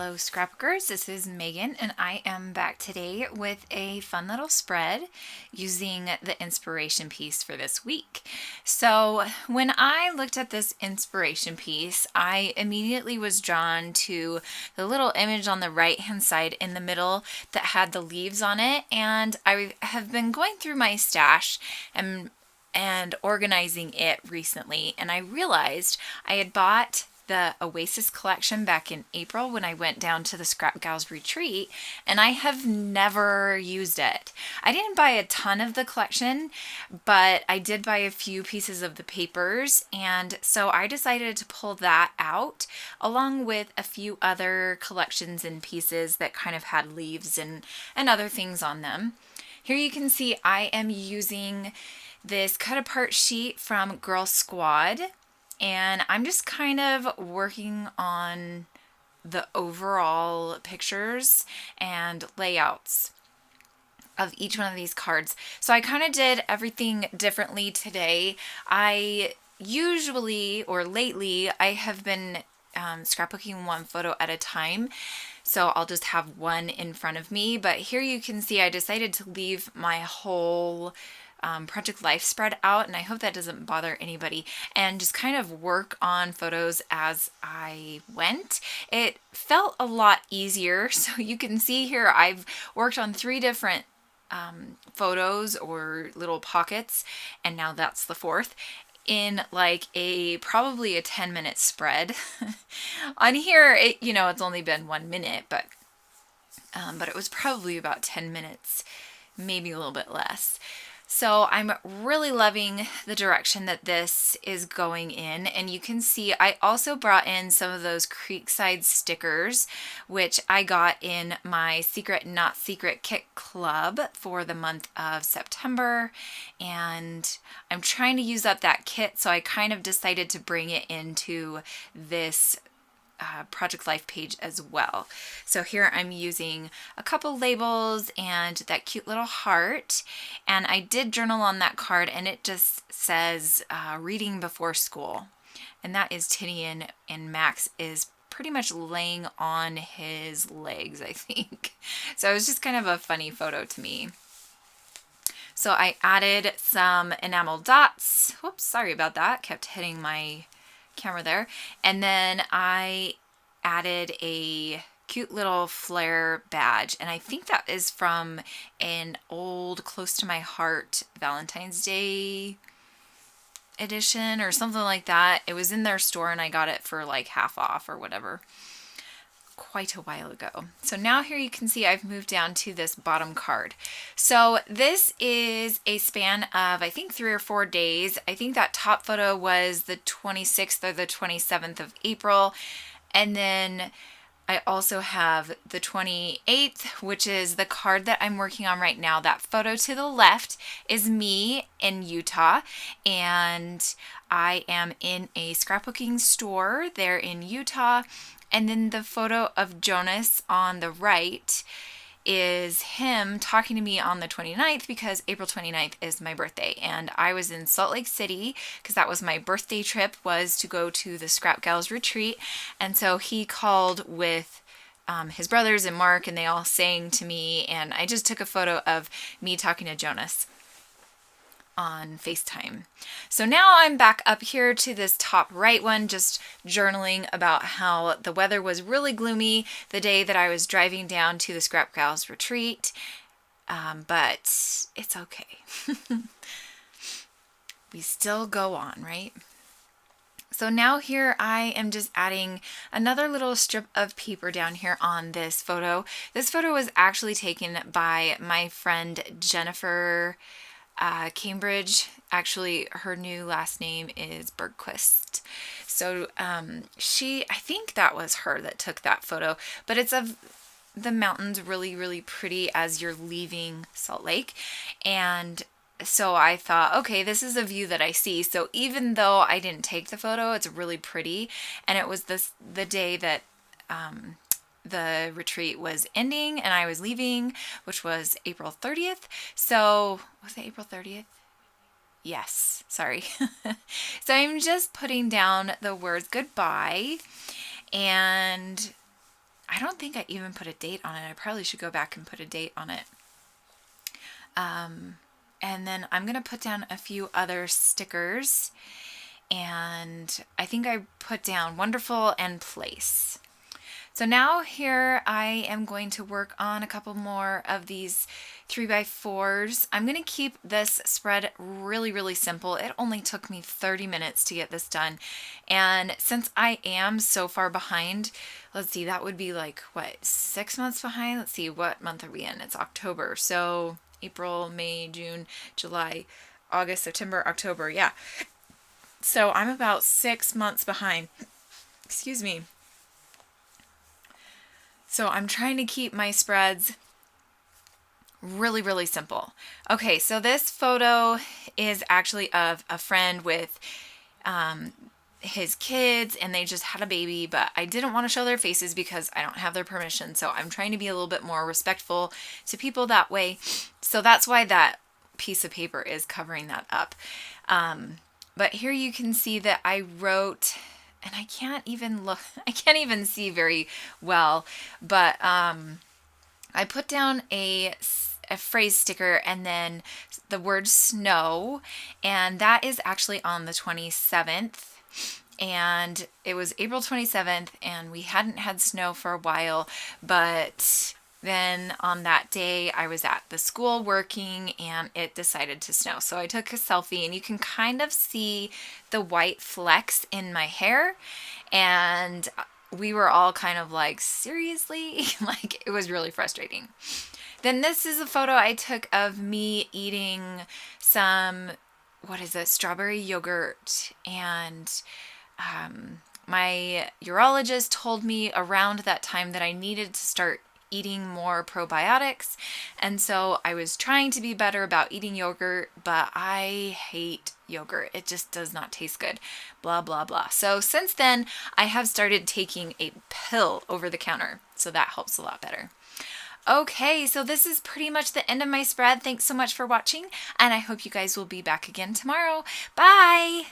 Hello scrapbookers, this is Megan and I am back today with a fun little spread using the inspiration piece for this week. So when I looked at this inspiration piece, I immediately was drawn to the little image on the right hand side in the middle that had the leaves on it, and I have been going through my stash and organizing it recently, and I realized I had bought the Oasis collection back in April when I went down to the Scrap Gals retreat, and I have never used it. I didn't buy a ton of the collection, but I did buy a few pieces of the papers, and so I decided to pull that out along with a few other collections and pieces that kind of had leaves and other things on them. Here you can see I am using this cut apart sheet from Girl Squad, and I'm just kind of working on the overall pictures and layouts of each one of these cards. So I kind of did everything differently today. I usually, or lately, I have been scrapbooking one photo at a time. So I'll just have one in front of me. But here you can see I decided to leave my whole Project Life spread out, and I hope that doesn't bother anybody, and just kind of work on photos as I went. It felt a lot easier. So you can see here I've worked on 3 different photos or little pockets, and now that's the 4th in like probably a 10-minute spread. On here, it's only been 1 minute, but it was probably about 10 minutes, maybe a little bit less. So I'm really loving the direction that this is going in, and you can see I also brought in some of those Creekside stickers, which I got in my Secret Not Secret Kit Club for the month of September, and I'm trying to use up that kit, so I kind of decided to bring it into this Project Life page as well. So here I'm using a couple labels and that cute little heart, and I did journal on that card, and it just says reading before school, and that is Tinian, and Max is pretty much laying on his legs, I think. So it was just kind of a funny photo to me. So I added some enamel dots. Whoops, sorry about that, kept hitting my camera there. And then I added a cute little flare badge, and I think that is from an old Close to My Heart Valentine's Day edition or something like that. It was in their store and I got it for like half off or whatever quite a while ago. So now here you can see I've moved down to this bottom card. So this is a span of I think 3 or 4 days. I think that top photo was the 26th or the 27th of April, and then I also have the 28th, which is the card that I'm working on right now. That photo to the left is me in Utah, and I am in a scrapbooking store there in Utah. And then the photo of Jonas on the right is him talking to me on the 29th, because April 29th is my birthday, and I was in Salt Lake City because that was my birthday trip, was to go to the Scrap Gals retreat. And so he called with his brothers and Mark, and they all sang to me, and I just took a photo of me talking to Jonas on FaceTime. So now I'm back up here to this top right one, just journaling about how the weather was really gloomy the day that I was driving down to the Scrap Gals retreat, but it's okay. We still go on, right? So now here I am just adding another little strip of paper down here on this photo. This photo was actually taken by my friend Jennifer Cambridge. Actually, her new last name is Bergquist. So I think that was her that took that photo, but it's of the mountains, really, really pretty as you're leaving Salt Lake. And so I thought, okay, this is a view that I see. So even though I didn't take the photo, it's really pretty. And it was the day that the retreat was ending and I was leaving, which was April 30th. So was it April 30th? Yes, sorry. So I'm just putting down the words goodbye, and I don't think I even put a date on it. I probably should go back and put a date on it. And then I'm going to put down a few other stickers. And I think I put down wonderful and place. So now here I am going to work on a couple more of these 3x4s. I'm going to keep this spread really, really simple. It only took me 30 minutes to get this done. And since I am so far behind, let's see, that would be like, what, 6 months behind? Let's see, what month are we in? It's October. So April, May, June, July, August, September, October. Yeah. So I'm about 6 months behind. Excuse me. So I'm trying to keep my spreads really, really simple. Okay, so this photo is actually of a friend with his kids, and they just had a baby, but I didn't want to show their faces because I don't have their permission. So I'm trying to be a little bit more respectful to people that way. So that's why that piece of paper is covering that up. But here you can see that I wrote, and I can't even see very well, but I put down a phrase sticker and then the word snow, and that is actually on the 27th, and it was April 27th, and we hadn't had snow for a while, but then on that day I was at the school working and it decided to snow. So I took a selfie, and you can kind of see the white flecks in my hair, and we were all kind of like, seriously? Like, it was really frustrating. Then this is a photo I took of me eating some, what is it, strawberry yogurt, and my urologist told me around that time that I needed to start eating more probiotics, and so I was trying to be better about eating yogurt, but I hate yogurt. It just does not taste good, blah, blah, blah. So since then, I have started taking a pill over the counter, so that helps a lot better. Okay, so this is pretty much the end of my spread. Thanks so much for watching, and I hope you guys will be back again tomorrow. Bye!